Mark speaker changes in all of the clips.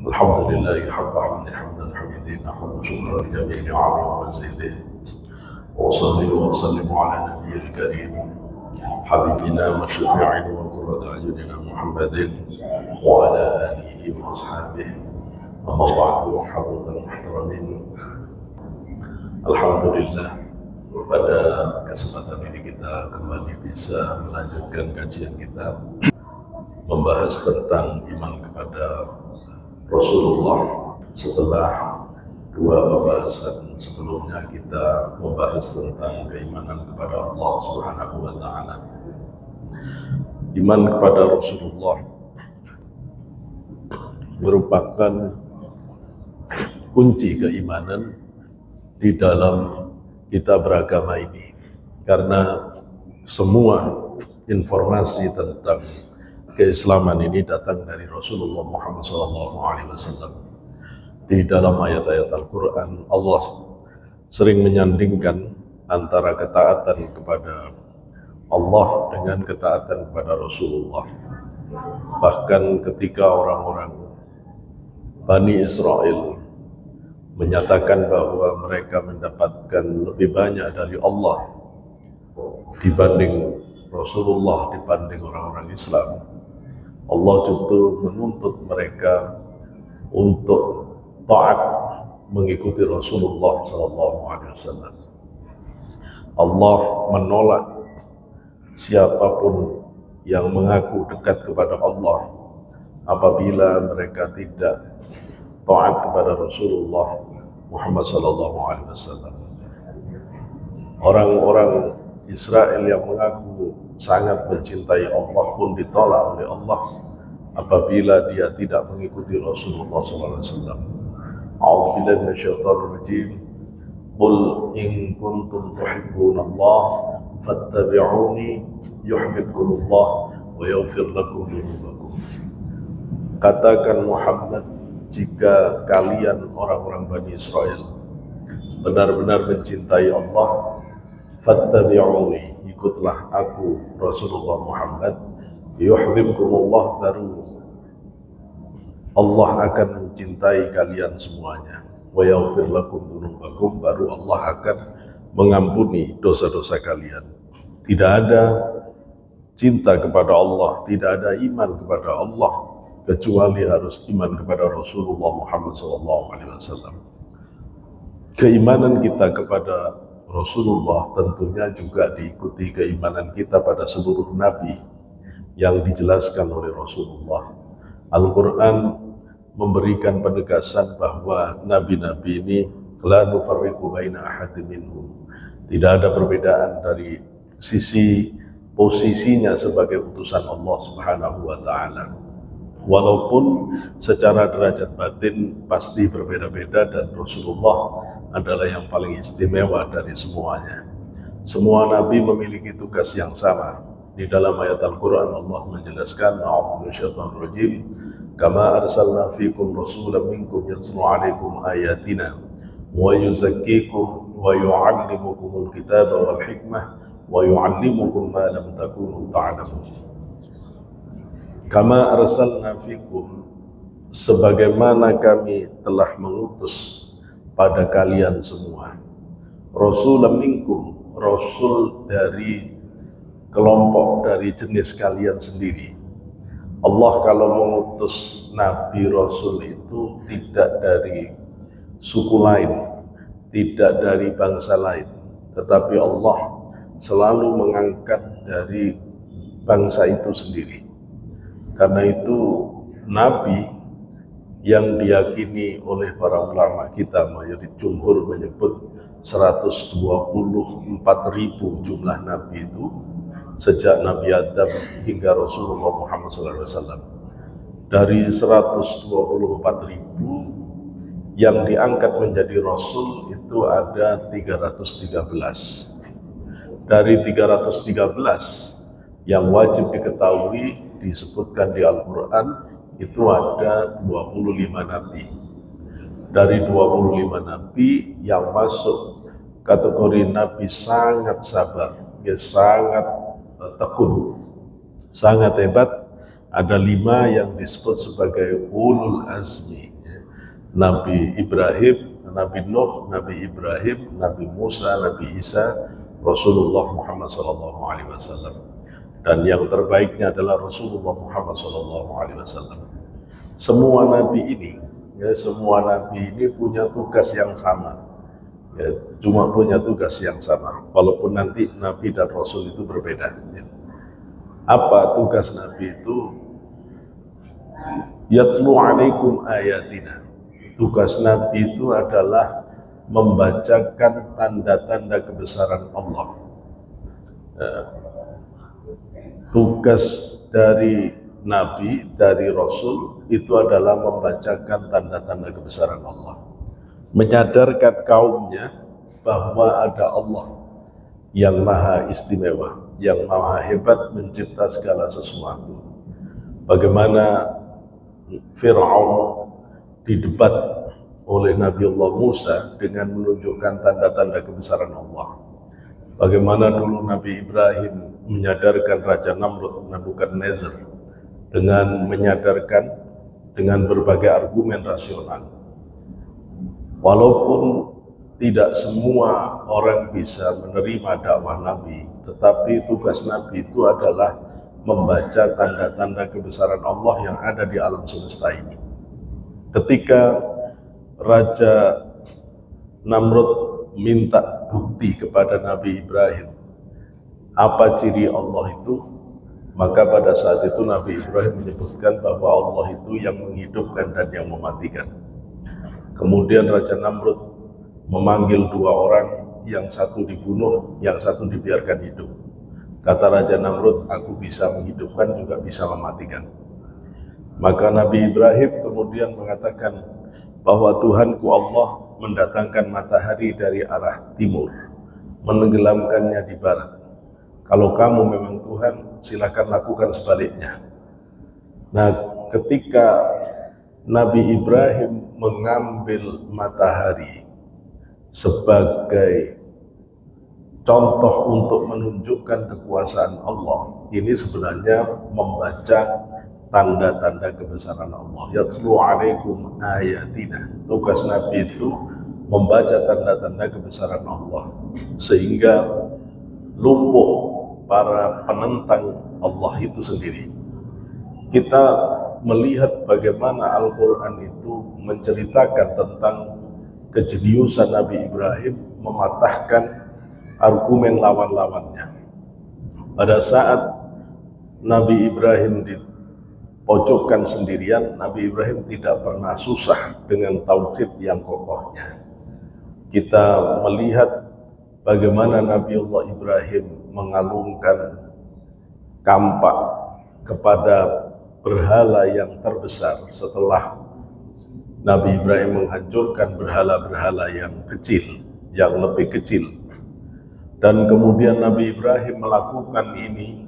Speaker 1: الحمد لله حق حمد الحميدين حمد شكرا لجميع نعمه ومزيده وأصلي وأسلم على نبي الكريم حبيبنا وشفيعنا وقرة أعيننا محمد وعلى آله وأصحابه. أما بعد حضرة المحترمين, Alhamdulillah pada kesempatan ini kita kembali bisa melanjutkan kajian kita membahas tentang iman kepada Rasulullah. Setelah dua pembahasan sebelumnya kita membahas tentang keimanan kepada Allah Subhanahu wa Ta'ala. Iman kepada Rasulullah merupakan kunci keimanan di dalam kita beragama ini, karena semua informasi tentang keislaman ini datang dari Rasulullah Muhammad SAW. Di dalam ayat-ayat Al-Quran, Allah sering menyandingkan antara ketaatan kepada Allah dengan ketaatan kepada Rasulullah. Bahkan ketika orang-orang Bani Israel menyatakan bahwa mereka mendapatkan lebih banyak dari Allah dibanding Rasulullah, dibanding orang-orang Islam, Allah justru menuntut mereka untuk taat mengikuti Rasulullah SAW. Allah menolak siapapun yang mengaku dekat kepada Allah apabila mereka tidak taat kepada Rasulullah Muhammad SAW. Orang-orang Israel yang mengaku sangat mencintai Allah pun ditolak oleh Allah apabila dia tidak mengikuti Rasulullah SAW. A'udzubillahi minasyaitonir rajim. Qul in kuntum tuhibbunallah fattabi'uni yuhibbukumullah wa yaghfir lakum dzunubakum. Katakan Muhammad, jika kalian orang-orang Bani Israel benar-benar mencintai Allah, fattabi'uni, ikutlah aku Rasulullah Muhammad, yuhibbukumullah, baru Allah akan mencintai kalian semuanya, wa yaghfir lakum dzunubakum, baru Allah akan mengampuni dosa-dosa kalian. Tidak ada cinta kepada Allah, tidak ada iman kepada Allah kecuali harus iman kepada Rasulullah Muhammad SAW. Keimanan kita kepada Rasulullah tentunya juga diikuti keimanan kita pada seluruh nabi yang dijelaskan oleh Rasulullah. Al-Quran memberikan penegasan bahwa nabi-nabi ini la nufarriqu baina ahadin minhum, tidak ada perbedaan dari sisi posisinya sebagai utusan Allah Subhanahu wa Ta'ala. Walaupun secara derajat batin pasti berbeda-beda, dan Rasulullah adalah yang paling istimewa dari semuanya. Semua nabi memiliki tugas yang sama. Di dalam ayat Al-Quran Allah menjelaskan, a'udzu minasyaitonir rajim, kama arsalna fikum rasulan minkum yatlu 'alaikum ayatina wa yuzakkikum wa yu'allimukumul kitaba wal hikmah wa yu'allimukum ma lam takunu ta'lamun. Kama arsalna fikum, sebagaimana kami telah mengutus pada kalian semua, rasulan minkum, rasul dari kelompok, dari jenis kalian sendiri. Allah kalau mengutus nabi rasul itu tidak dari suku lain, tidak dari bangsa lain, tetapi Allah selalu mengangkat dari bangsa itu sendiri. Karena itu nabi yang diyakini oleh para ulama kita, mayoritas jumhur menyebut 124.000 jumlah nabi itu sejak Nabi Adam hingga Rasulullah Muhammad SAW. Dari 124.000 yang diangkat menjadi Rasul itu ada 313. Dari 313 yang wajib diketahui disebutkan di Al-Quran itu ada 25 nabi. Dari 25 nabi yang masuk kategori nabi sangat sabar, sangat tekun, sangat hebat, ada 5 yang disebut sebagai ulul azmi. Nabi Ibrahim, Nabi Nuh, Nabi Ibrahim, Nabi Musa, Nabi Isa, Rasulullah Muhammad SAW. Dan yang terbaiknya adalah Rasulullah Muhammad SAW. Semua nabi ini, semua nabi ini punya tugas yang sama. Cuma punya tugas yang sama, walaupun nanti nabi dan rasul itu berbeda. Apa tugas nabi itu? Yatlu alaikum ayatina. Tugas nabi itu adalah membacakan tanda-tanda kebesaran Allah. Tugas dari nabi, dari rasul itu adalah membacakan tanda-tanda kebesaran Allah, menyadarkan kaumnya bahwa ada Allah yang maha istimewa, yang maha hebat mencipta segala sesuatu. Bagaimana Fir'aun didebat oleh Nabiullah Musa dengan menunjukkan tanda-tanda kebesaran Allah. Bagaimana dulu Nabi Ibrahim menyadarkan Raja Namrud Nebukadnezar dengan menyadarkan dengan berbagai argumen rasional. Walaupun tidak semua orang bisa menerima dakwah Nabi, tetapi tugas Nabi itu adalah membaca tanda-tanda kebesaran Allah yang ada di alam semesta ini. Ketika Raja Namrud minta bukti kepada Nabi Ibrahim apa ciri Allah itu, maka pada saat itu Nabi Ibrahim menyebutkan bahwa Allah itu yang menghidupkan dan yang mematikan. Kemudian Raja Namrud memanggil dua orang, yang satu dibunuh, yang satu dibiarkan hidup. Kata Raja Namrud, aku bisa menghidupkan juga bisa mematikan. Maka Nabi Ibrahim kemudian mengatakan bahwa Tuhanku Allah mendatangkan matahari dari arah timur, menenggelamkannya di barat. Kalau kamu memang Tuhan, silakan lakukan sebaliknya. Nah, ketika Nabi Ibrahim mengambil matahari sebagai contoh untuk menunjukkan kekuasaan Allah, ini sebenarnya membaca tanda-tanda kebesaran Allah. Yatlu alaikum ayatina. Tugas Nabi itu membaca tanda-tanda kebesaran Allah sehingga lumpuh para penentang Allah itu sendiri. Kita melihat bagaimana Al-Quran itu menceritakan tentang kejeniusan Nabi Ibrahim mematahkan argumen lawan-lawannya. Pada saat Nabi Ibrahim dipojokkan sendirian, Nabi Ibrahim tidak pernah susah dengan tauhid yang kokohnya. Kita melihat bagaimana Nabiullah Ibrahim mengalungkan kampak kepada berhala yang terbesar setelah Nabi Ibrahim menghancurkan berhala-berhala yang kecil, yang lebih kecil. Dan kemudian Nabi Ibrahim melakukan ini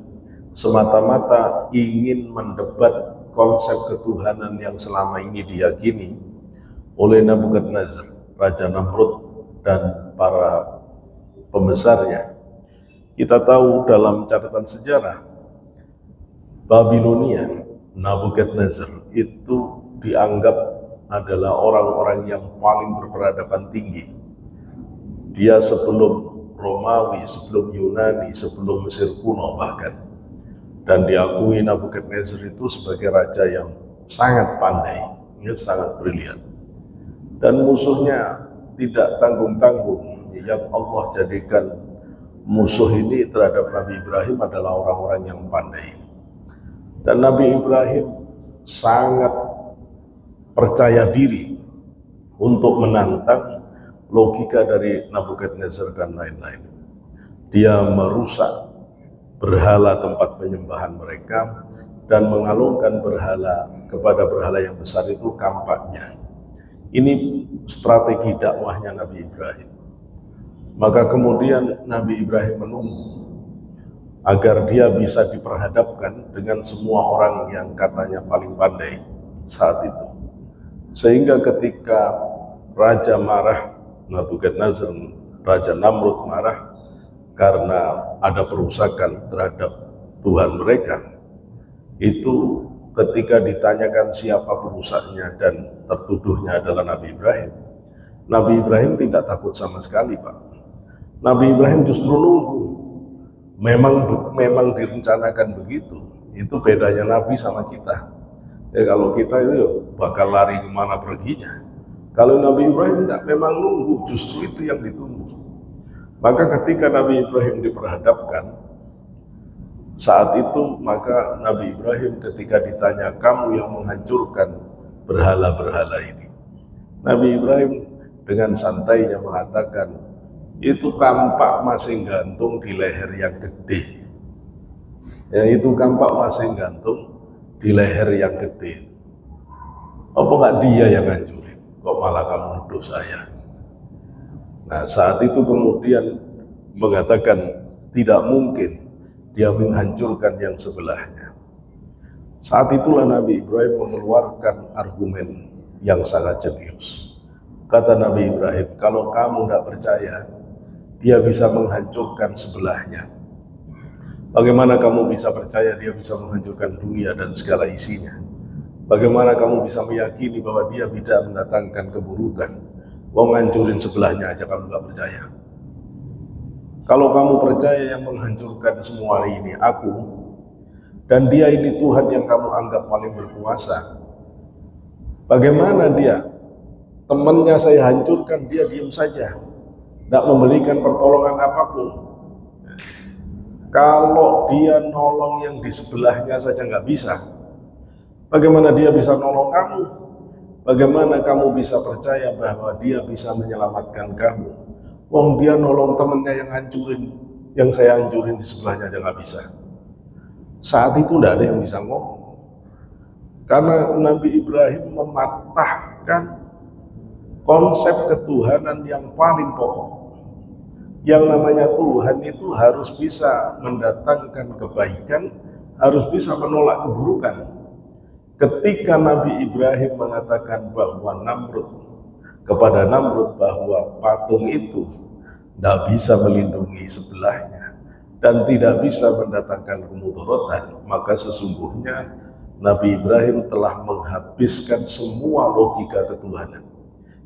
Speaker 1: semata-mata ingin mendebat konsep ketuhanan yang selama ini diyakini oleh Nebukadnezar, Raja Namrud dan para pembesarnya. Kita tahu dalam catatan sejarah Babilonia, Nebukadnezar itu dianggap adalah orang-orang yang paling berperadaban tinggi. Dia sebelum Romawi, sebelum Yunani, sebelum Mesir kuno bahkan. Dan diakui Nebukadnezar itu sebagai raja yang sangat pandai, sangat brilian. Dan musuhnya tidak tanggung-tanggung. Yang Allah jadikan musuh ini terhadap Nabi Ibrahim adalah orang-orang yang pandai. Dan Nabi Ibrahim sangat percaya diri untuk menantang logika dari Nebukadnezar dan lain-lain. Dia merusak berhala tempat penyembahan mereka dan mengalungkan berhala kepada berhala yang besar itu kampaknya. Ini strategi dakwahnya Nabi Ibrahim. Maka kemudian Nabi Ibrahim menunggu agar dia bisa diperhadapkan dengan semua orang yang katanya paling pandai saat itu. Sehingga ketika Raja marah, Nebukadnezar, Raja Namrud marah karena ada perusakan terhadap Tuhan mereka, itu ketika ditanyakan siapa perusaknya dan tertuduhnya adalah Nabi Ibrahim, Nabi Ibrahim tidak takut sama sekali, Pak. Nabi Ibrahim justru nunggu. Memang direncanakan begitu. Itu bedanya Nabi sama kita. Kalau kita itu bakal lari kemana perginya. Kalau Nabi Ibrahim tidak, memang nunggu, justru itu yang ditunggu. Maka ketika Nabi Ibrahim diperhadapkan, saat itu maka Nabi Ibrahim ketika ditanya, kamu yang menghancurkan berhala-berhala ini, Nabi Ibrahim dengan santainya mengatakan, itu kampak masing gantung di leher yang gede. Ya, itu kampak masing gantung di leher yang gede. Apa nggak dia yang hancurin? Kok malah kamu nuduh saya? Nah, saat itu kemudian mengatakan tidak mungkin dia menghancurkan yang sebelahnya. Saat itulah Nabi Ibrahim mengeluarkan argumen yang sangat jenius. Kata Nabi Ibrahim, kalau kamu tidak percaya dia bisa menghancurkan sebelahnya, bagaimana kamu bisa percaya dia bisa menghancurkan dunia dan segala isinya? Bagaimana kamu bisa meyakini bahwa dia bisa mendatangkan keburukan? Mau ngancurin sebelahnya aja kamu gak percaya. Kalau kamu percaya yang menghancurkan semua ini aku, dan dia ini Tuhan yang kamu anggap paling berkuasa, bagaimana dia temannya saya hancurkan, dia diam saja, tidak memberikan pertolongan apapun? Kalau dia nolong yang di sebelahnya saja nggak bisa, bagaimana dia bisa nolong kamu? Bagaimana kamu bisa percaya bahwa dia bisa menyelamatkan kamu? Wong dia nolong temennya yang hancurin, yang saya hancurin di sebelahnya aja nggak bisa. Saat itu tidak ada yang bisa ngomong, karena Nabi Ibrahim mematahkan konsep ketuhanan yang paling pokok. Yang namanya Tuhan itu harus bisa mendatangkan kebaikan, harus bisa menolak keburukan. Ketika Nabi Ibrahim mengatakan bahwa kepada Namrud bahwa patung itu tidak bisa melindungi sebelahnya dan tidak bisa mendatangkan kemudaratan, maka sesungguhnya Nabi Ibrahim telah menghabiskan semua logika ketuhanan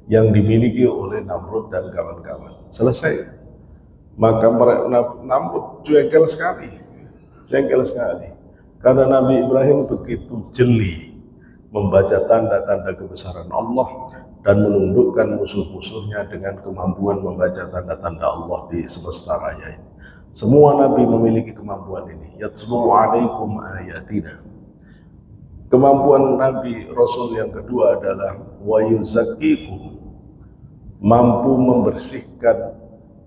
Speaker 1: yang dimiliki oleh Namrud dan kawan-kawan. Selesai. Maka Namrud jengkel sekali, karena Nabi Ibrahim begitu jeli membaca tanda-tanda kebesaran Allah dan menundukkan musuh-musuhnya dengan kemampuan membaca tanda-tanda Allah di semesta raya ini. Semua Nabi memiliki kemampuan ini. Yatslu alaikum ayatina. Kemampuan Nabi Rasul yang kedua adalah wa yuzakkikum, mampu membersihkan,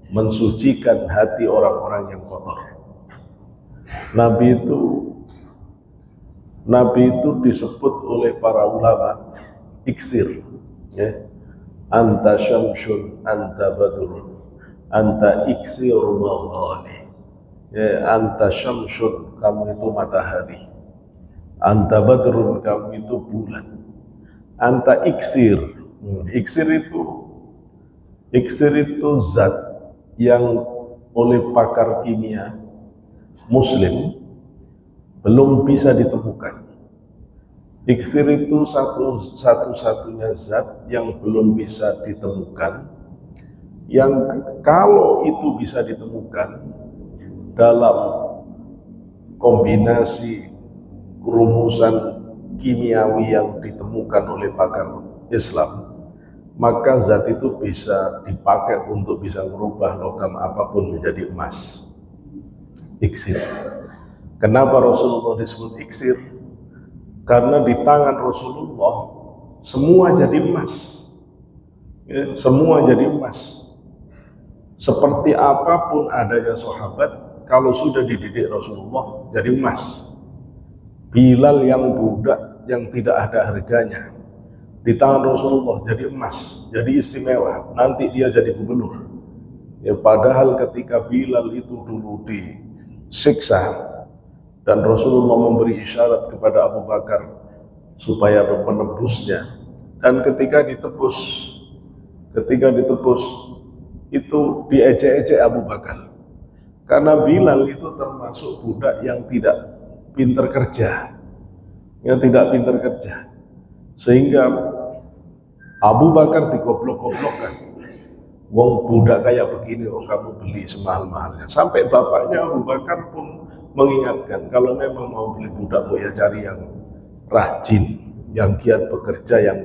Speaker 1: mensucikan hati orang-orang yang kotor. Nabi itu disebut oleh para ulama iksir, ya. Anta syamsun, anta badrun, anta iksirul ghali. Ya, anta syamsun, kamu itu matahari. Anta badrun, kamu itu bulan. Anta iksir. Iksir itu zat yang oleh pakar kimia Muslim belum bisa ditemukan. Iksir itu satu-satunya zat yang belum bisa ditemukan, yang kalau itu bisa ditemukan dalam kombinasi rumusan kimiawi yang ditemukan oleh pakar Islam, maka zat itu bisa dipakai untuk bisa merubah logam apapun menjadi emas. Iksir. Kenapa Rasulullah disebut iksir? Karena di tangan Rasulullah semua jadi emas, ya, semua jadi emas. Seperti apapun adanya sahabat, kalau sudah dididik Rasulullah jadi emas. Bilal yang budak yang tidak ada harganya, di tangan Rasulullah jadi emas, jadi istimewa. Nanti dia jadi gubernur. Ya, padahal ketika Bilal itu dulu disiksa dan Rasulullah memberi isyarat kepada Abu Bakar supaya menebusnya, dan ketika ditebus itu diejek-ejek Abu Bakar, karena Bilal itu termasuk budak yang tidak pintar kerja. yang tidak pintar kerja, sehingga Abu Bakar digoblok-goblokkan. Wong budak kayak begini, kamu beli semahal-mahalnya. Sampai bapaknya Abu Bakar pun mengingatkan, kalau memang mau beli budakmu ya cari yang rajin, yang giat bekerja, yang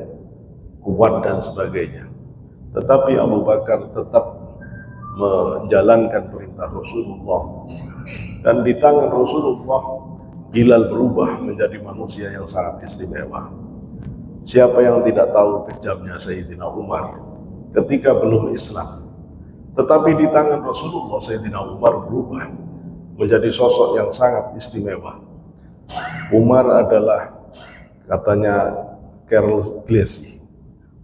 Speaker 1: kuat dan sebagainya. Tetapi Abu Bakar tetap menjalankan perintah Rasulullah, dan di tangan Rasulullah Bilal berubah menjadi manusia yang sangat istimewa. Siapa yang tidak tahu kejamnya Sayyidina Umar ketika belum Islam, tetapi di tangan Rasulullah Sayyidina Umar berubah menjadi sosok yang sangat istimewa. Umar adalah, katanya Carol Glassy,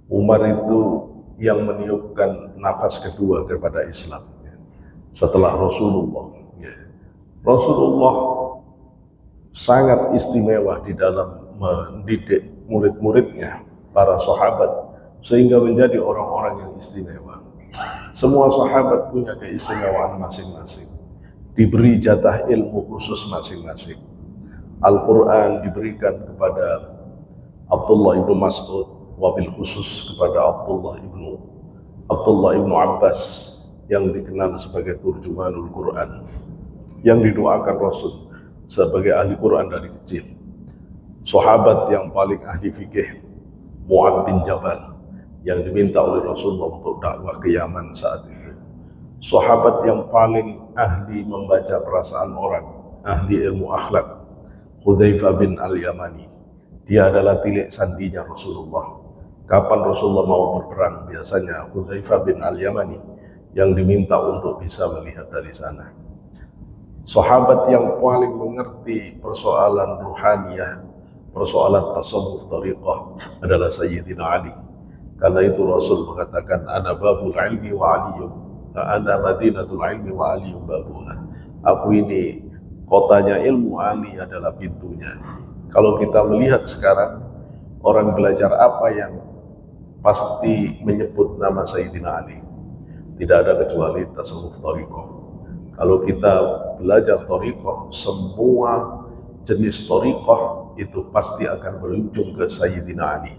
Speaker 1: Umar itu yang meniupkan nafas kedua kepada Islam setelah Rasulullah. Rasulullah sangat istimewa di dalam mendidik murid-muridnya, para sahabat, sehingga menjadi orang-orang yang istimewa. Semua sahabat punya keistimewaan masing-masing, diberi jatah ilmu khusus masing-masing. Al-Quran diberikan kepada Abdullah ibnu Mas'ud, wabil khusus kepada Abdullah ibnu Abbas, yang dikenal sebagai turjumanul Quran, yang didoakan Rasul sebagai ahli Quran dari kecil. Sahabat yang paling ahli fikih, Mu'ad bin Jabal, yang diminta oleh Rasulullah untuk dakwah ke Yaman saat itu. Sahabat yang paling ahli membaca perasaan orang, ahli ilmu akhlak, Hudzaifah bin Al-Yamani. Dia adalah tilik sandinya Rasulullah. Kapan Rasulullah mau berperang, biasanya Hudzaifah bin Al-Yamani yang diminta untuk bisa melihat dari sana. Sahabat yang paling mengerti persoalan ruhaniyah, persoalan tasawuf tariqah adalah Sayyidina Ali. Karena itu Rasul mengatakan, ana babul ilmi wa aliyun, ana madinatul ilmi wa aliyun babuha. Aku ini kotanya ilmu, Ali adalah pintunya. Kalau kita melihat sekarang, orang belajar apa yang pasti menyebut nama Sayyidina Ali? Tidak ada kecuali tasawuf tariqah. Kalau kita belajar tariqah, semua jenis tariqah itu pasti akan berujung ke Sayyidina Ali.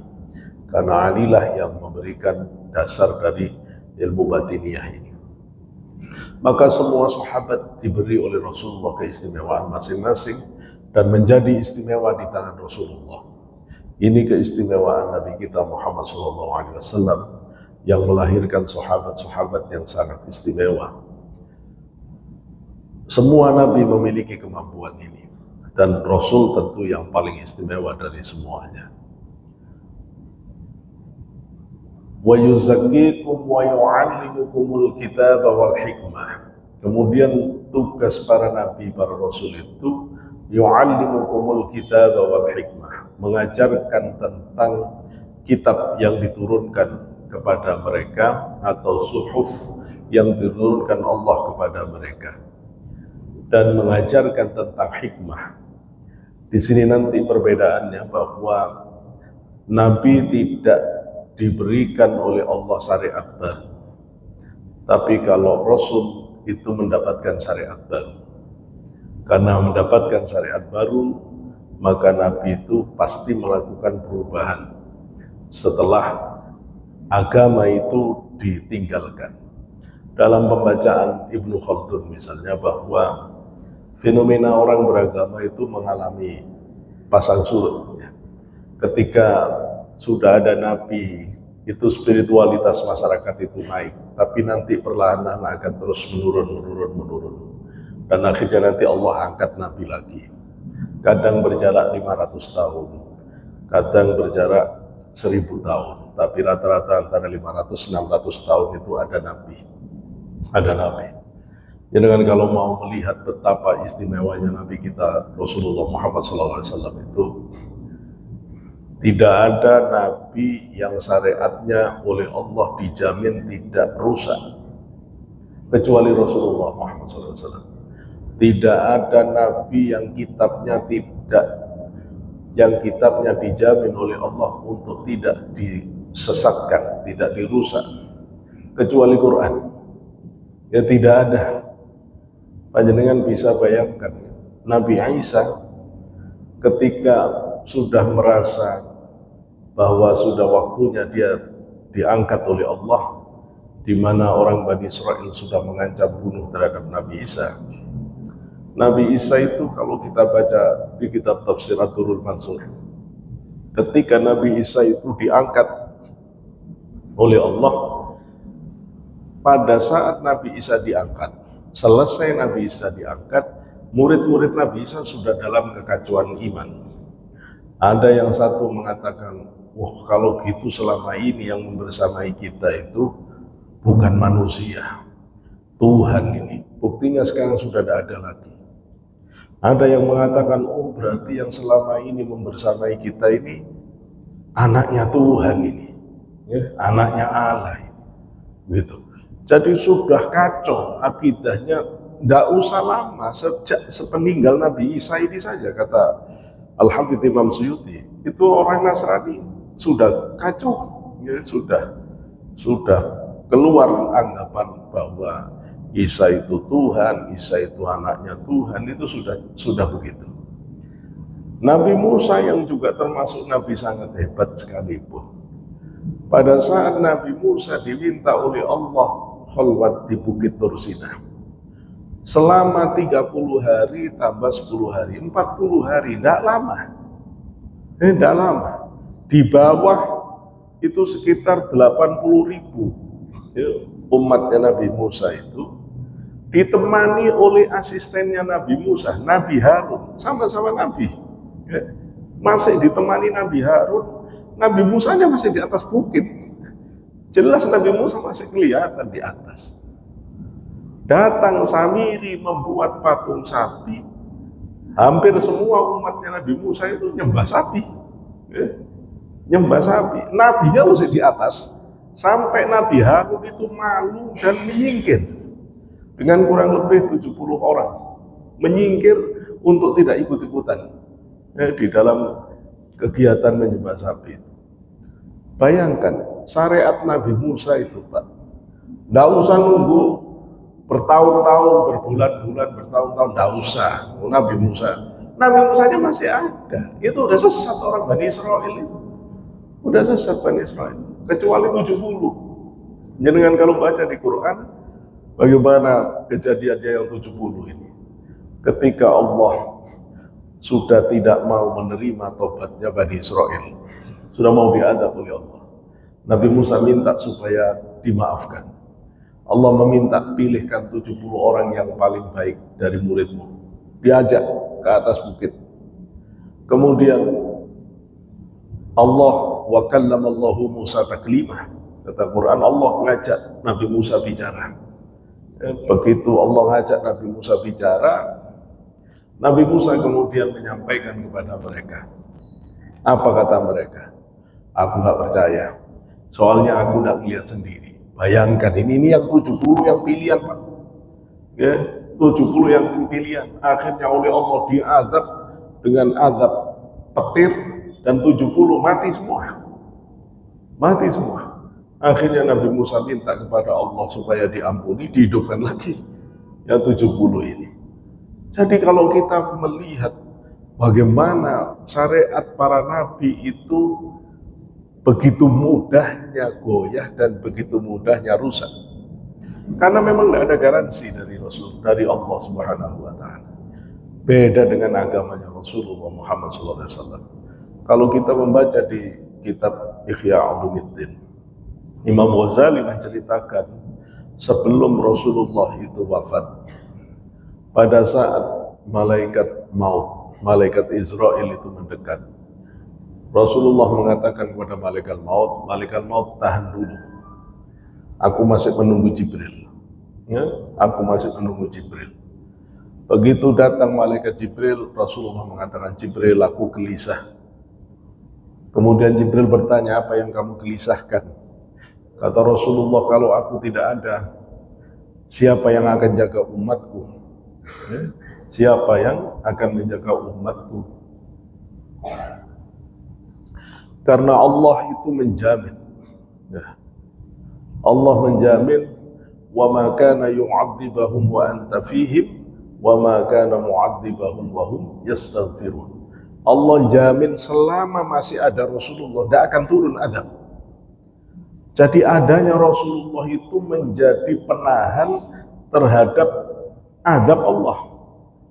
Speaker 1: Karena Ali lah yang memberikan dasar dari ilmu batiniyah ini. Maka semua sahabat diberi oleh Rasulullah keistimewaan masing-masing dan menjadi istimewa di tangan Rasulullah. Ini keistimewaan Nabi kita Muhammad SAW yang melahirkan sahabat-sahabat yang sangat istimewa. Semua Nabi memiliki kemampuan ini, dan Rasul tentu yang paling istimewa dari semuanya. Wa yuzakkikum wa yu'allimukumul kitaba wal hikmah. Kemudian tugas para nabi, para rasul itu yu'allimukumul kitaba wal hikmah, mengajarkan tentang kitab yang diturunkan kepada mereka atau suhuf yang diturunkan Allah kepada mereka, dan mengajarkan tentang hikmah. Di sini nanti perbedaannya, bahwa nabi tidak diberikan oleh Allah syariat baru, tapi kalau Rasul itu mendapatkan syariat baru. Karena mendapatkan syariat baru, maka Nabi itu pasti melakukan perubahan setelah agama itu ditinggalkan. Dalam pembacaan Ibnu Khaldun misalnya, bahwa fenomena orang beragama itu mengalami pasang surut. Ketika sudah ada Nabi, itu spiritualitas masyarakat itu naik, tapi nanti perlahan-lahan akan terus menurun. Dan akhirnya nanti Allah angkat Nabi lagi. Kadang berjarak 500 tahun, kadang berjarak 1000 tahun, tapi rata-rata antara 500-600 tahun itu ada Nabi. Jadi kan kalau mau melihat betapa istimewanya Nabi kita Rasulullah Muhammad SAW itu, tidak ada Nabi yang syariatnya oleh Allah dijamin tidak rusak kecuali Rasulullah Muhammad SAW. Tidak ada Nabi yang kitabnya dijamin oleh Allah untuk tidak disesatkan, tidak dirusak, kecuali Quran. Ya tidak ada. Panjenengan bisa bayangkan Nabi Isa ketika sudah merasa bahwa sudah waktunya dia diangkat oleh Allah, di mana orang Bani Israel sudah mengancam bunuh terhadap Nabi Isa. Nabi Isa itu kalau kita baca di kitab Tafsir Ad-Durrul Mansur, ketika Nabi Isa itu diangkat oleh Allah, pada saat Nabi Isa diangkat, selesai Nabi Isa diangkat, murid-murid Nabi Isa sudah dalam kekacauan iman. Ada yang satu mengatakan, wah kalau gitu selama ini yang membersamai kita itu bukan manusia, Tuhan ini. Buktinya sekarang sudah tidak ada lagi. Ada yang mengatakan, oh berarti yang selama ini membersamai kita ini anaknya Tuhan ini, ya, anaknya Allah ini. Gitu. Jadi sudah kacau akidahnya, tidak usah lama, sejak sepeninggal Nabi Isa ini saja, kata Al-Hafidz Imam Suyuti, itu orang Nasrani sudah kacau, ya, sudah keluar anggapan bahwa Isa itu Tuhan, Isa itu anaknya Tuhan, itu sudah begitu. Nabi Musa yang juga termasuk Nabi sangat hebat sekalipun, pada saat Nabi Musa diminta oleh Allah khalwat di Bukit Tur Sina, selama 30 hari tambah 10 hari, 40 hari, tidak lama. Tidak lama. Di bawah itu sekitar 80.000 ya, umatnya Nabi Musa itu ditemani oleh asistennya Nabi Musa, Nabi Harun, sama-sama Nabi. Ya, masih ditemani Nabi Harun, Nabi Musanya masih di atas bukit. Jelas Nabi Musa masih kelihatan di atas. Datang Samiri membuat patung sapi. Hampir semua umatnya Nabi Musa itu nyembah sapi, ya, nyembah sapi. Nabinya masih di atas, sampai Nabi Harun itu malu dan menyingkir dengan kurang lebih 70 orang, menyingkir untuk tidak ikut-ikutan, ya, di dalam kegiatan menyembah sapi. Bayangkan syariat Nabi Musa itu, Pak, tidak usah nunggu bertahun-tahun, berbulan-bulan, bertahun-tahun, tidak usah. Nabi Musanya masih ada. Itu udah sesat orang Bani Israel itu. Udah sesat Bani Israel. Kecuali 70. Jangan kalau baca di Quran, bagaimana kejadiannya yang 70 ini. Ketika Allah sudah tidak mau menerima tobatnya Bani Israel, sudah mau diadab oleh Allah, Nabi Musa minta supaya dimaafkan. Allah meminta, pilihkan 70 orang yang paling baik dari muridmu, diajak ke atas bukit. Kemudian Allah wa kallamallahu Musa taklimah, kata Quran, Allah mengajak Nabi Musa bicara. Begitu Allah ngajak Nabi Musa bicara, Nabi Musa kemudian menyampaikan kepada mereka. Apa kata mereka? Aku nggak percaya, soalnya aku nggak lihat sendiri. Bayangkan, ini yang 70 yang pilihan, Pak. Ya, 70 yang pilihan. Akhirnya oleh Allah diazab dengan azab petir, dan 70 mati semua. Mati semua. Akhirnya Nabi Musa minta kepada Allah supaya diampuni, dihidupkan lagi yang 70 ini. Jadi kalau kita melihat bagaimana syariat para nabi itu begitu mudahnya goyah dan begitu mudahnya rusak, karena memang tidak ada garansi dari Allah Subhanahu wa Ta'ala. Beda dengan agamanya Rasulullah Muhammad SAW. Kalau kita membaca di kitab Ihya Ulumuddin, Imam Ghazali menceritakan sebelum Rasulullah itu wafat, pada saat malaikat maut, malaikat Israel itu mendekat, Rasulullah mengatakan kepada malaikat maut, tahan dulu. Aku masih menunggu Jibril. Ya, aku masih menunggu Jibril. Begitu datang malaikat Jibril, Rasulullah mengatakan, Jibril, aku gelisah. Kemudian Jibril bertanya, apa yang kamu gelisahkan? Kata Rasulullah, kalau aku tidak ada, siapa yang akan jaga umatku? Ya, siapa yang akan menjaga umatku? Karena Allah itu menjamin, ya. Allah menjamin, wa ma kana yu'adzibahum wa anta fihim wa ma kana mu'adzibahum wa hum yastaghfirun. Allah jamin selama masih ada Rasulullah tidak akan turun azab. Jadi adanya Rasulullah itu menjadi penahan terhadap azab Allah.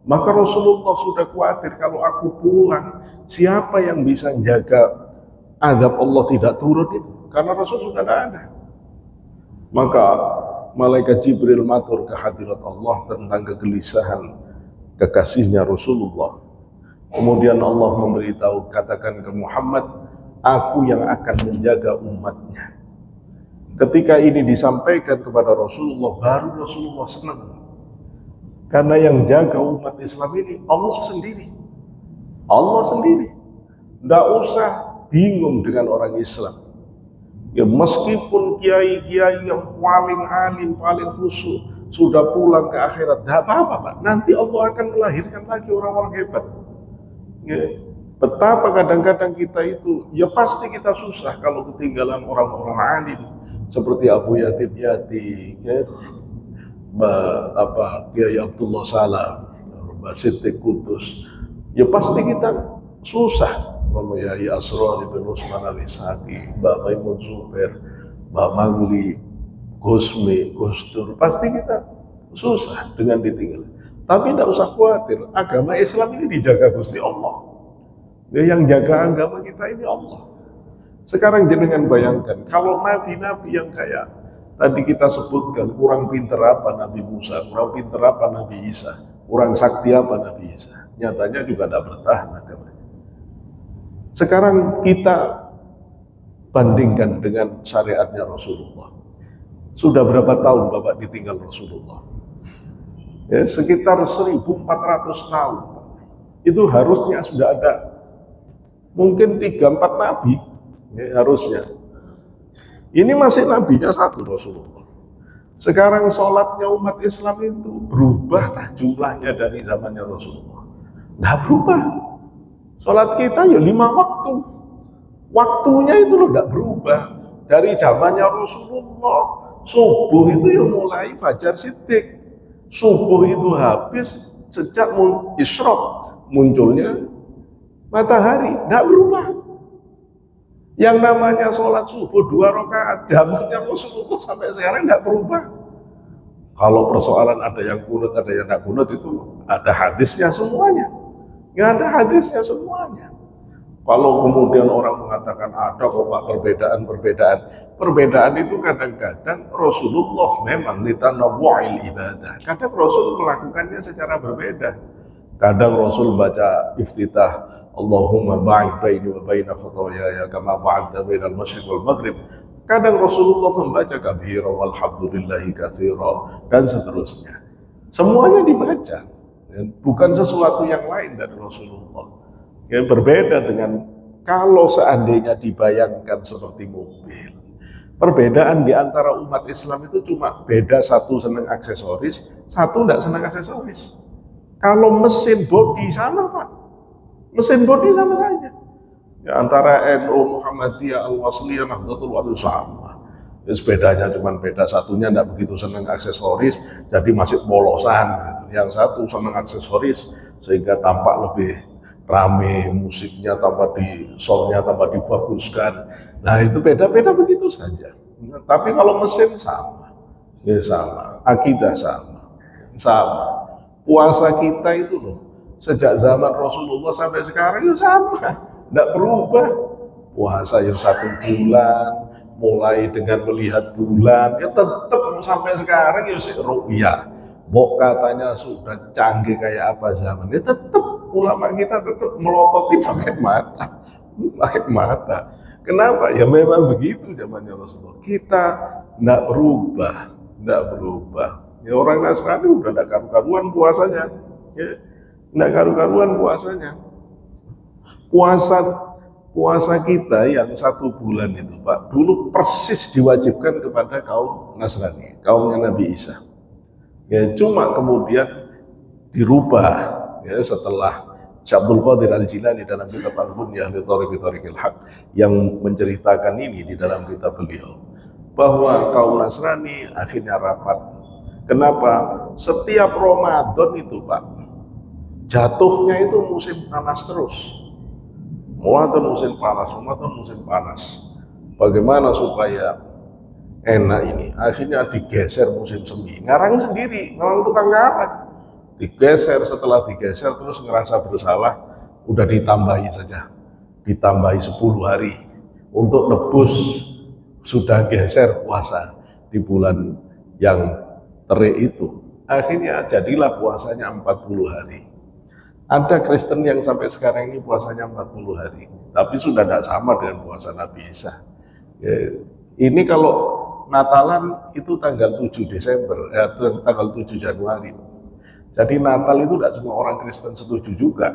Speaker 1: Maka Rasulullah sudah khawatir, kalau aku pulang, siapa yang bisa menjaga azab Allah tidak turun itu? Karena Rasul sudah tidak ada. Maka malaikat Jibril matur ke hadirat Allah tentang kegelisahan kekasihnya Rasulullah. Kemudian Allah memberitahu, katakan ke Muhammad, aku yang akan menjaga umatnya. Ketika ini disampaikan kepada Rasulullah, baru Rasulullah senang. Karena yang jaga umat Islam ini Allah sendiri. Allah sendiri. Tidak usah bingung dengan orang Islam. Ya, meskipun kiai-kiai yang paling alim, paling khusyuk sudah pulang ke akhirat, tidak apa-apa Pak. Nanti Allah akan melahirkan lagi orang-orang hebat. Ya, betapa kadang-kadang kita itu, ya pasti kita susah kalau ketinggalan orang-orang alim seperti Abu Yatim Yati, ya, Kiai Abdullah Salam, Mbak Siti Kudus. Ya pasti kita susah. Yai Asror Ibn Usman Al-Ishaqi, Mbak Maimun Zubair, Mbak Mangli, Gusmi, Gustur, pasti kita susah dengan ditinggal. Tapi tidak usah khawatir, agama Islam ini dijaga Gusti Allah. Ya, yang jaga agama kita ini Allah. Sekarang jenengan bayangkan, kalau nabi-nabi yang kayak tadi kita sebutkan, kurang pinter apa Nabi Musa, kurang pinter apa Nabi Isa, kurang sakti apa Nabi Isa, nyatanya juga tidak bertahan agamanya. Sekarang kita bandingkan dengan syariatnya Rasulullah. Sudah berapa tahun Bapak ditinggal Rasulullah? Ya, sekitar 1400 tahun. Itu harusnya sudah ada mungkin 3-4 nabi, ya, harusnya. Ini masih nabinya satu, Rasulullah. Sekarang sholatnya umat Islam itu berubah jumlahnya dari zamannya Rasulullah. Nah, berubah. Sholat kita ya 5 waktu. Waktunya itu loh tidak berubah. Dari zamannya Rasulullah, subuh itu ya mulai fajar siddiq. Subuh itu habis sejak isyraq, munculnya matahari, tidak berubah. Yang namanya sholat subuh 2 rakaat, zamannya Rasulullah sampai sekarang tidak berubah. Kalau persoalan ada yang kunut, ada yang tidak kunut, itu ada hadisnya semuanya. Nggak ada hadisnya semuanya. Kalau kemudian orang mengatakan ada kok Pak perbedaan, perbedaan itu kadang-kadang Rasulullah memang litanawwu'il ibadah. Kadang Rasul melakukannya secara berbeda. Kadang Rasul baca iftitah, Allahumma ba'id baini wa baina khotoyaya kama ba'adta bainal masyriq wal maghrib. Kadang Rasulullah membaca kabira walhamdulillahi katsira dan seterusnya. Semuanya dibaca. Bukan sesuatu yang lain dari Rasulullah. Ya, berbeda dengan kalau seandainya dibayangkan seperti mobil. Perbedaan di antara umat Islam itu cuma beda satu senang aksesoris, satu tidak senang aksesoris. Kalau mesin bodi sama Pak. Mesin bodi sama saja. Ya, antara NU, Muhammadiyah, Al-Wasliyah, Nahdlatul Ulama sama. Jadi bedanya cuma beda, satunya tidak begitu senang aksesoris, jadi masih polosan gitu. Yang satu senang aksesoris sehingga tampak lebih rame, musiknya tambah soundnya tambah dibaguskan. Nah itu beda-beda begitu saja. Nah, tapi kalau mesin sama, ya sama, akidah sama. Puasa kita itu loh, sejak zaman Rasulullah sampai sekarang itu sama, tidak berubah. Puasa yang 1 bulan, mulai dengan melihat bulan, ya tetap sampai sekarang ya ru'yah. Mau katanya sudah canggih kayak apa zaman, ya tetap ulama kita tetap melototi pakai mata. Kenapa? Ya memang begitu zamannya Rasulullah. Kita tidak berubah. Ya orang Nasrani udah tidak karu-karuan puasanya, ya tidak karu-karuan puasanya. Puasa kita yang 1 bulan itu Pak, dulu persis diwajibkan kepada kaum Nasrani, kaumnya Nabi Isa. Ya cuma kemudian dirubah ya setelah Syekh Abdul Qadir Al-Jilani dalam kitab Al-Bunyah li Thariqil Haq yang menceritakan ini di dalam kitab beliau, bahwa kaum Nasrani akhirnya rapat. Kenapa? Setiap Ramadan itu Pak, jatuhnya itu musim panas terus. Ramadan musim panas. Bagaimana supaya enak ini? Akhirnya digeser musim semi. Ngarang sendiri, memang tukang ngarang. Digeser, setelah digeser terus ngerasa bersalah, udah ditambahi saja. Ditambahi 10 hari untuk nebus sudah geser puasa di bulan yang terik itu. Akhirnya jadilah puasanya 40 hari. Ada Kristen yang sampai sekarang ini puasanya 40 hari, tapi sudah tidak sama dengan puasa Nabi Isa. Ya, ini kalau Natalan itu tanggal 7 Desember, tanggal 7 Januari. Jadi Natal itu tidak semua orang Kristen setuju juga.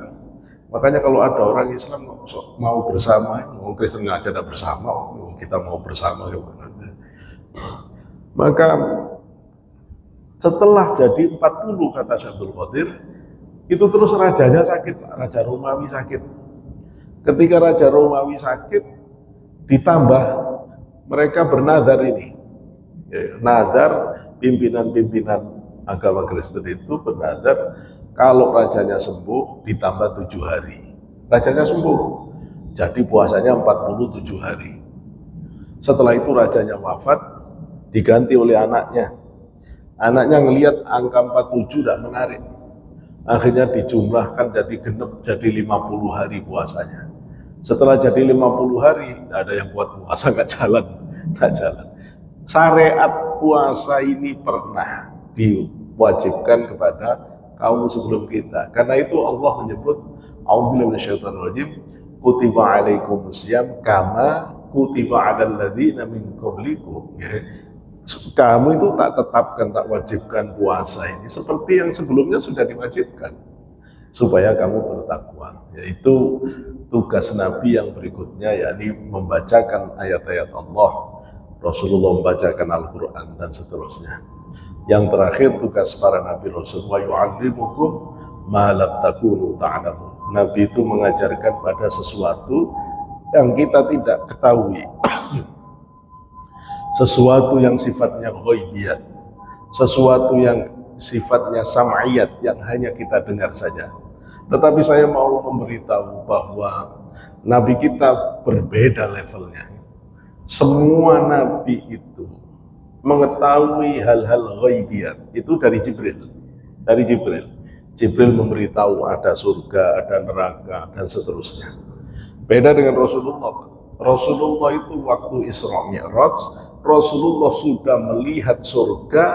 Speaker 1: Makanya kalau ada orang Islam mau bersama, orang Kristen nggak ada bersama, kita mau bersama gimana? Maka setelah jadi 40 kata Syaikhul Qadir, itu terus rajanya sakit, Raja Romawi sakit. Ketika Raja Romawi sakit, ditambah mereka bernadar ini. Nadar, pimpinan-pimpinan agama Kristen itu bernadar, kalau rajanya sembuh ditambah 7 hari. Rajanya sembuh, jadi puasanya 47 hari. Setelah itu rajanya wafat, diganti oleh anaknya. Anaknya ngelihat angka 47 tidak menarik. Akhirnya dijumlahkan jadi genep, jadi 50 hari puasanya. Setelah jadi 50 hari, tidak ada yang buat puasa, nggak jalan. Syariat puasa ini pernah diwajibkan kepada kaum sebelum kita. Karena itu Allah menyebut, A'udzubillahi minasyaitonirrajim, kutiba alaikumusiyam kama kutiba 'alal ladzina min qablikum. Kamu itu tak tetapkan, tak wajibkan puasa ini seperti yang sebelumnya sudah diwajibkan supaya kamu bertakwa. Yaitu tugas Nabi yang berikutnya, yakni membacakan ayat-ayat Allah, Rasulullah membacakan Al-Quran dan seterusnya. Yang terakhir tugas para Nabi Rasul, wa yu'allimukum ma lam takunu ta'lamun. Nabi itu mengajarkan pada sesuatu yang kita tidak ketahui. Sesuatu yang sifatnya ghaibiyat, sesuatu yang sifatnya sam'iyat, yang hanya kita dengar saja. Tetapi saya mau memberitahu bahwa Nabi kita berbeda levelnya. Semua Nabi itu mengetahui hal-hal ghaibiyat, itu dari Jibril. Jibril memberitahu ada surga, ada neraka, dan seterusnya. Beda dengan Rasulullah. Rasulullah itu waktu Isra Mi'raj, Rasulullah sudah melihat surga,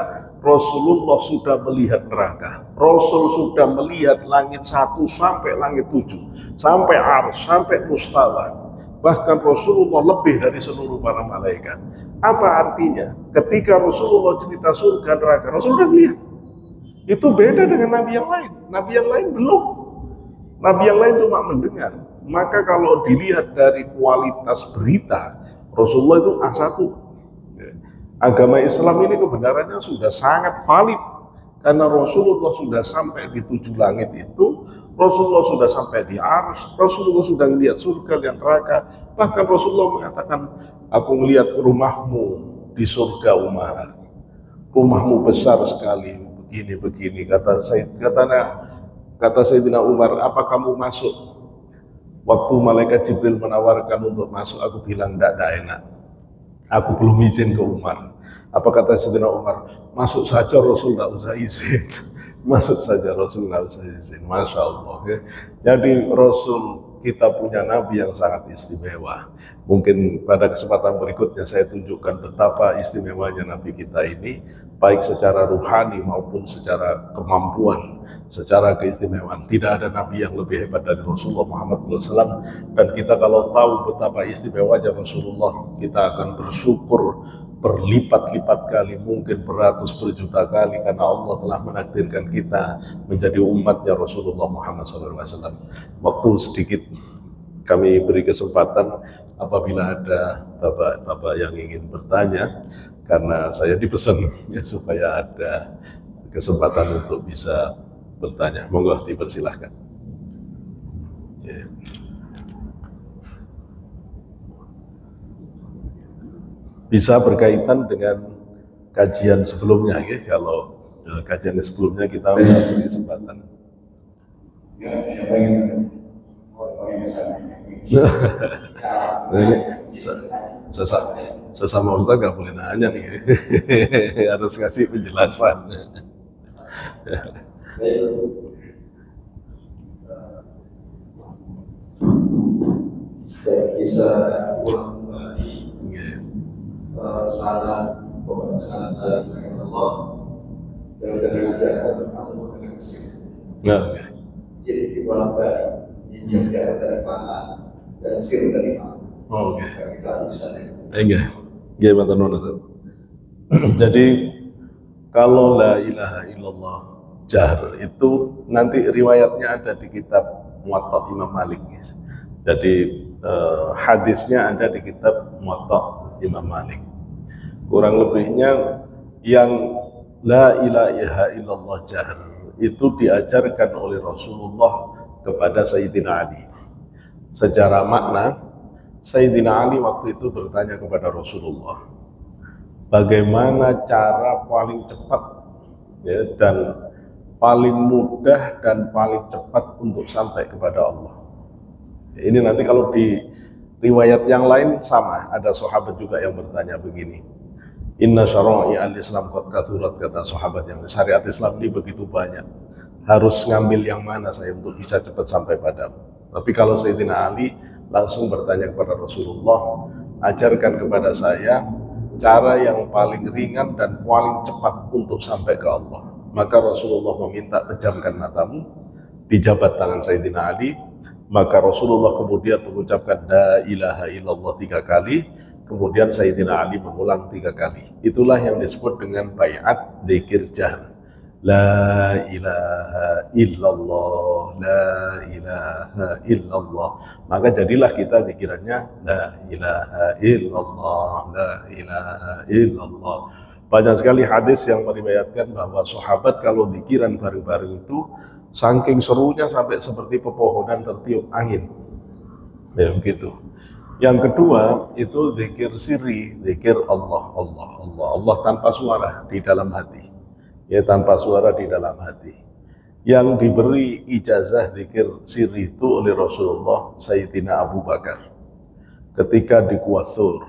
Speaker 1: Rasulullah sudah melihat neraka. Rasul sudah melihat langit 1 sampai langit 7, sampai Arsy, sampai Mustawa. Bahkan Rasulullah lebih dari seluruh para malaikat. Apa artinya? Ketika Rasulullah cerita surga neraka, Rasulullah melihat. Itu beda dengan Nabi yang lain. Nabi yang lain belum. Nabi yang lain cuma mendengar. Maka kalau dilihat dari kualitas berita, Rasulullah itu A1. Agama Islam ini kebenarannya sudah sangat valid. Karena Rasulullah sudah sampai di 7 langit itu, Rasulullah sudah sampai di Arsy, Rasulullah sudah melihat surga dan neraka. Bahkan Rasulullah mengatakan, aku melihat rumahmu di surga Umar. Rumahmu besar sekali, begini-begini. Kata Sayyidina Umar, apa kamu masuk? Waktu malaikat Jibril menawarkan untuk masuk, aku bilang tidak enak. Aku belum izin ke Umar. Apa kata Sayyidina Umar? Masuk saja, Rasul tidak usah izin. Masuk saja, Rasul tidak usah izin. Masya Allah. Ya. Jadi Rasul, kita punya Nabi yang sangat istimewa. Mungkin pada kesempatan berikutnya saya tunjukkan betapa istimewanya Nabi kita ini, baik secara ruhani maupun secara kemampuan, secara keistimewaan. Tidak ada Nabi yang lebih hebat dari Rasulullah Muhammad SAW. Dan kita kalau tahu betapa istimewanya Rasulullah, kita akan bersyukur berlipat-lipat kali, mungkin beratus berjuta kali, karena Allah telah menakdirkan kita menjadi umatnya Rasulullah Muhammad SAW. Waktu sedikit kami beri kesempatan apabila ada bapak-bapak yang ingin bertanya, karena saya dipesan ya, supaya ada kesempatan untuk bisa bertanya. Monggo dipersilahkan. Ya. Bisa berkaitan dengan kajian sebelumnya, ya. Kalau kajian sebelumnya kita beri kesempatan.
Speaker 2: Ya, siapa yang
Speaker 1: Ini sesama Ustaz nggak boleh nanya nih, harus kasih penjelasan.
Speaker 2: Bisa ulang kembali salah pembacaan dari Allah dan dengan ajaran Allah dengan kesini. Jadi diulang balik, ini dari mana dan sir dari mana.
Speaker 1: Oke.
Speaker 2: Kita bisa
Speaker 1: Enggak. Gimana Ustaz? Jadi kalau la ilaha illallah jahr itu nanti riwayatnya ada di kitab Muwatta Imam Malik. Jadi hadisnya ada di kitab Muwatta Imam Malik. Kurang lebihnya yang la ilaha illallah jahr itu diajarkan oleh Rasulullah kepada Sayyidina Ali. Secara makna, Sayyidina Ali waktu itu bertanya kepada Rasulullah, bagaimana cara paling cepat ya, dan paling mudah dan paling cepat untuk sampai kepada Allah. Ini nanti kalau di riwayat yang lain sama, ada sahabat juga yang bertanya begini, inna syara'i al-Islam qad kathurat, kata sahabat, yang syariat Islam ini begitu banyak, harus ngambil yang mana saya untuk bisa cepat sampai padamu. Tapi kalau Sayyidina Ali langsung bertanya kepada Rasulullah, ajarkan kepada saya cara yang paling ringan dan paling cepat untuk sampai ke Allah. Maka Rasulullah meminta, pejamkan matamu, dijabat tangan Sayyidina Ali. Maka Rasulullah kemudian mengucapkan la ilaha illallah 3 kali, kemudian Sayyidina Ali mengulang 3 kali. Itulah yang disebut dengan bai'at dzikir jahr. La ilaha illallah, la ilaha illallah. Maka jadilah kita zikirannya la ilaha illallah, la ilaha illallah. Banyak sekali hadis yang meriwayatkan bahwa sahabat kalau zikiran bareng-bareng itu saking serunya sampai seperti pepohonan tertiup angin. Ya begitu. Yang kedua itu zikir sirri, zikir Allah, Allah, Allah, Allah tanpa suara di dalam hati. Ya, tanpa suara di dalam hati. Yang diberi ijazah zikir sirri itu oleh Rasulullah Sayyidina Abu Bakar ketika di Gua Thur.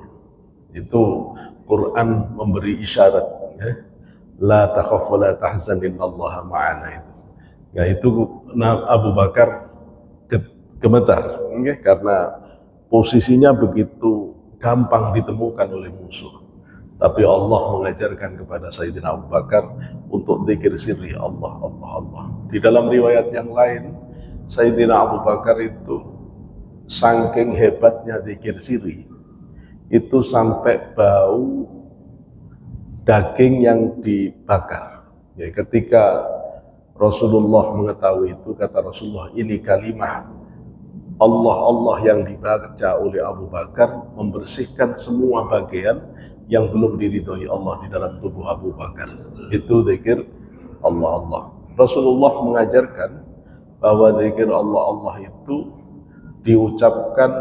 Speaker 1: Itu Quran memberi isyarat, ya, la takhaf wa la tahzan innallaha ma'ana. Itu ya, itu Abu Bakar gemetar, ya, karena posisinya begitu gampang ditemukan oleh musuh. Tapi Allah mengajarkan kepada Sayyidina Abu Bakar untuk zikir sirri Allah, Allah, Allah. Di dalam riwayat yang lain, Sayyidina Abu Bakar itu saking hebatnya zikir sirri, itu sampai bau daging yang dibakar. Ya, ketika Rasulullah mengetahui itu, kata Rasulullah, ini kalimah Allah, Allah yang dibaca oleh Abu Bakar membersihkan semua bagian yang belum diridhoi Allah di dalam tubuh Abu Bakar. Itu zikir Allah, Allah. Rasulullah mengajarkan bahwa zikir Allah, Allah itu diucapkan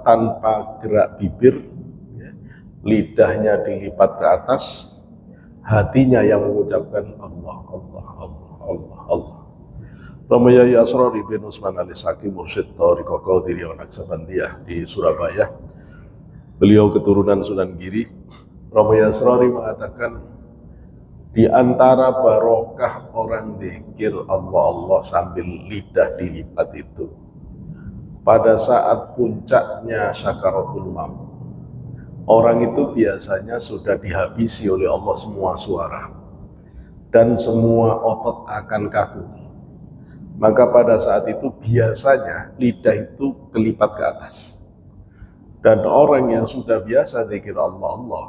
Speaker 1: tanpa gerak bibir, ya, lidahnya dilipat ke atas, hatinya yang mengucapkan Allah, Allah, Allah, Allah, Allah. Ramayai Asrari bin Usman Al-Ishaqi Mursyid Tariqah Qadiriyah Naksabandiyah di Surabaya, beliau keturunan Sunan Giri. Ramayai Asrari mengatakan, di antara barokah orang zikir Allah, Allah sambil lidah dilipat itu, pada saat puncaknya sakaratul maut, orang itu biasanya sudah dihabisi oleh Allah semua suara dan semua otot akan kaku. Maka pada saat itu biasanya lidah itu kelipat ke atas. Dan orang yang sudah biasa zikir Allah, Allah,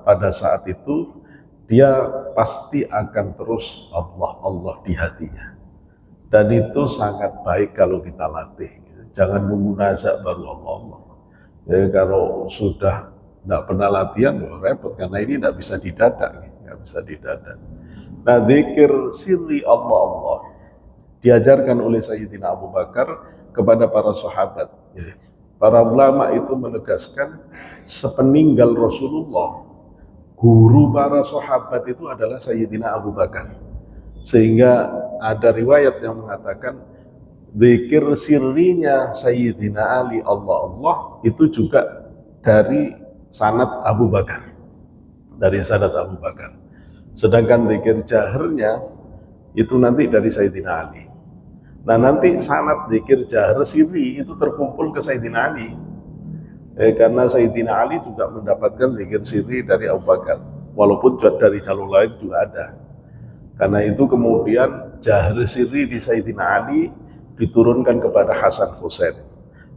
Speaker 1: pada saat itu dia pasti akan terus Allah, Allah di hatinya. Dan itu sangat baik kalau kita latih. Jangan munazak baru Allah, Allah. Ya, kalau sudah tidak pernah latihan, repot, karena ini tidak bisa didadak, nggak bisa didadak. Nah, zikir sirri Allah, Allah diajarkan oleh Sayyidina Abu Bakar kepada para sahabat. Ya. Para ulama itu menegaskan sepeninggal Rasulullah, guru para sahabat itu adalah Sayyidina Abu Bakar. Sehingga ada riwayat yang mengatakan Zikir sirrinya Sayyidina Ali Allah itu juga dari sanad Abu Bakar. Dari sanad Abu Bakar. Sedangkan zikir jahrnya itu nanti dari Sayyidina Ali. Nah nanti sanad zikir jahr sirri itu terkumpul ke Sayyidina Ali. Karena Sayyidina Ali juga mendapatkan zikir sirri dari Abu Bakar. Walaupun dari jalur lain juga ada. Karena itu kemudian jahr sirri di Sayyidina Ali diturunkan kepada Hasan Husain.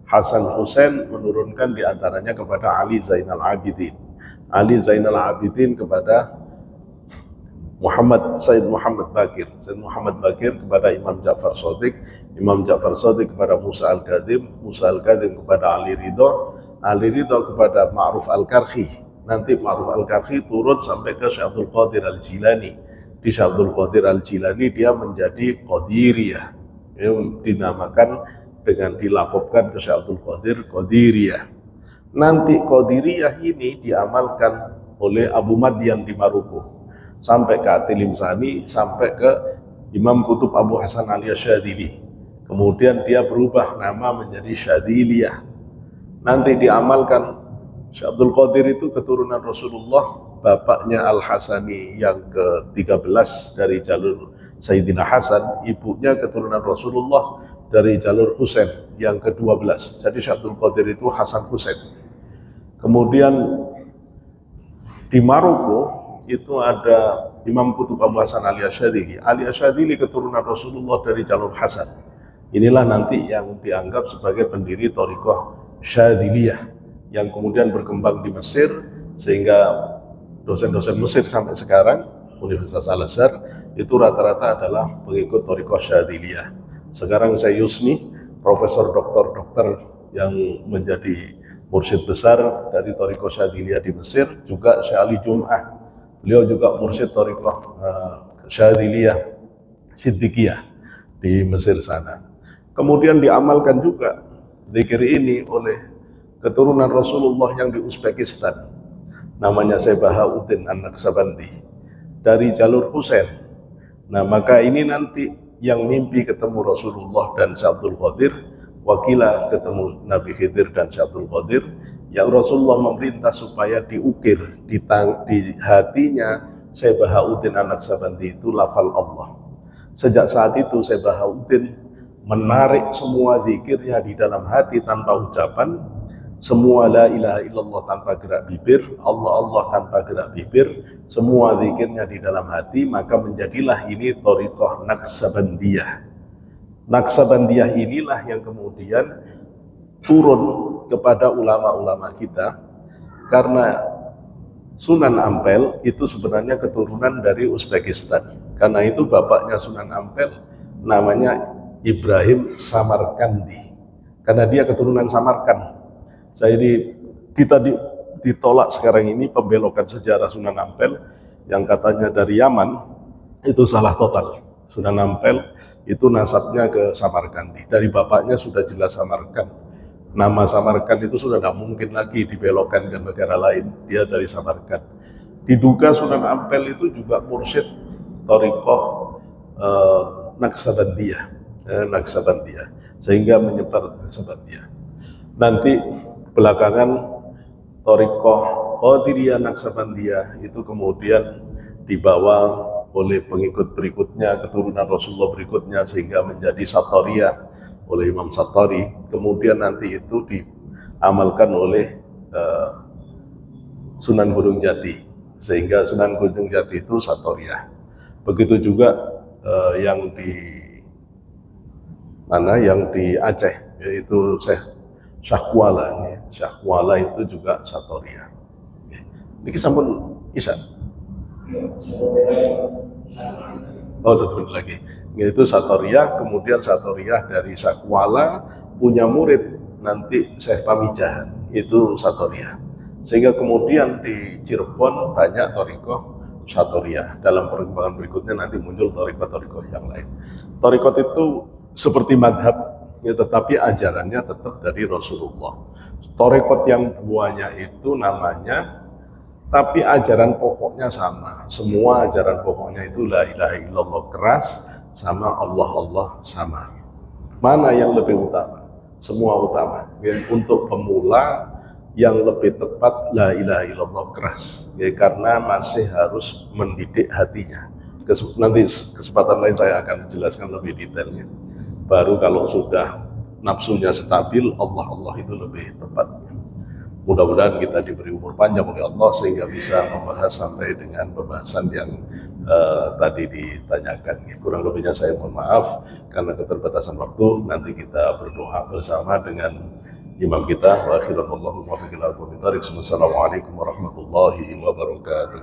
Speaker 1: Hasan Husain menurunkan diantaranya kepada Ali Zainal Abidin. Ali Zainal Abidin kepada Sayyid Muhammad Bakir. Sayyid Muhammad Bakir kepada Imam Ja'far Shadiq. Imam Ja'far Shadiq kepada Musa Al-Kadhim. Musa Al-Kadhim kepada Ali Ridho. Ali Ridho kepada Ma'ruf Al-Karhi. Nanti Ma'ruf Al-Karhi turun sampai ke Syekh Abdul Qadir Al-Jilani. Di Syekh Abdul Qadir Al-Jilani dia menjadi Qadiriyah. Dinamakan dengan dilakopkan ke Syekh Abdul Qadir Qadiriyah. Nanti Qadiriyah ini diamalkan oleh Abu Madyan di Maroko sampai ke Atilim Sani, sampai ke Imam Kutub Abu Hasan Ali Syadili. Kemudian dia berubah nama menjadi Syadiliyah. Nanti diamalkan Syekh Abdul Qadir itu keturunan Rasulullah, bapaknya Al-Hasani yang ke-13 dari jalur Sayyidina Hasan, ibunya keturunan Rasulullah dari jalur Husain yang ke-12. Jadi Syekh Abdul Qadir itu Hasan Husain. Kemudian di Maroko itu ada Imam Kutub Abu Hasan Ali Asyadili. Ali Asyadili keturunan Rasulullah dari jalur Hasan. Inilah nanti yang dianggap sebagai pendiri Thariqah Syadiliyah yang kemudian berkembang di Mesir, sehingga dosen-dosen Mesir sampai sekarang Universitas Al-Azhar itu rata-rata adalah pengikut Thariqah Syadiliyah. Sekarang saya Yusni, profesor doktor yang menjadi mursyid besar dari Thariqah Syadiliyah di Mesir, juga Syekh Ali Jum'ah. Beliau juga mursyid Thariqah Syadiliyah Siddiqiyah di Mesir sana. Kemudian diamalkan juga zikir ini oleh keturunan Rasulullah yang di Uzbekistan. Namanya Syekh Bahauddin An-Naqsabandi dari jalur Husain. Nah, maka ini nanti yang mimpi ketemu Rasulullah dan Syekh Abdul Qadir, wakilah ketemu Nabi Khidir dan Syekh Abdul Qadir, yang Rasulullah memerintah supaya diukir di hatinya Syekh Bahauddin An-Naqsabandi itu lafal Allah. Sejak saat itu Syekh Bahauddin menarik semua zikirnya di dalam hati tanpa ucapan, semua la ilaha illallah tanpa gerak bibir, Allah tanpa gerak bibir, semua zikirnya di dalam hati, maka menjadilah ini Thariqah Naqsabandiyah. Naqsabandiyah inilah yang kemudian turun kepada ulama-ulama kita, karena Sunan Ampel itu sebenarnya keturunan dari Uzbekistan. Karena itu bapaknya Sunan Ampel namanya Ibrahim Samarkandi, karena dia keturunan Samarkand. Jadi kita ditolak sekarang ini pembelokan sejarah Sunan Ampel yang katanya dari Yaman, itu salah total. Sunan Ampel itu nasabnya ke Samarkandi, dari bapaknya sudah jelas Samarkand. Nama Samarkand itu sudah tidak mungkin lagi dibelokkan ke negara lain, dia dari Samarkand. Diduga Sunan Ampel itu juga mursyid Thariqah Naqsabandiyah, sehingga menyebar Naqsabandiyah. Nanti belakangan Thariqah Qadiriyah Naqsabandiyah itu kemudian dibawa oleh pengikut berikutnya, keturunan Rasulullah berikutnya, sehingga menjadi Satariyah oleh Imam Satari. Kemudian nanti itu diamalkan oleh Sunan Gunung Jati, sehingga Sunan Gunung Jati itu Satariyah. Begitu juga yang di Aceh, yaitu Syahkuala. Syahkuala itu juga Satariyah. Ini sampun Isa. Oh, satu lagi. Yaitu Satariyah, kemudian Satariyah dari Syahkuala punya murid nanti Syekh Pamijahan, itu Satariyah. Sehingga kemudian di Cirebon banyak thariqah Satariyah. Dalam perkembangan berikutnya nanti muncul thariqah-thariqah yang lain. Thariqah itu seperti madhab, ya, tetapi ajarannya tetap dari Rasulullah. Thariqat yang buahnya itu namanya, tapi ajaran pokoknya sama. Semua ajaran pokoknya itu la ilaha illallah keras, sama Allah sama. Mana yang lebih utama? Semua utama. Ya, untuk pemula yang lebih tepat la ilaha illallah keras. Ya, karena masih harus mendidik hatinya. Nanti kesempatan lain saya akan jelaskan lebih detailnya. Baru kalau sudah nafsunya stabil, Allah itu lebih tepat. Mudah-mudahan kita diberi umur panjang oleh Allah sehingga bisa membahas sampai dengan pembahasan yang tadi ditanyakan. Kurang lebihnya saya mohon maaf karena keterbatasan waktu. Nanti kita berdoa bersama dengan imam kita. Wa akhiran wallahu muwaffiq ila aqwamit thoriq. Wassalamualaikum warahmatullahi wabarakatuh.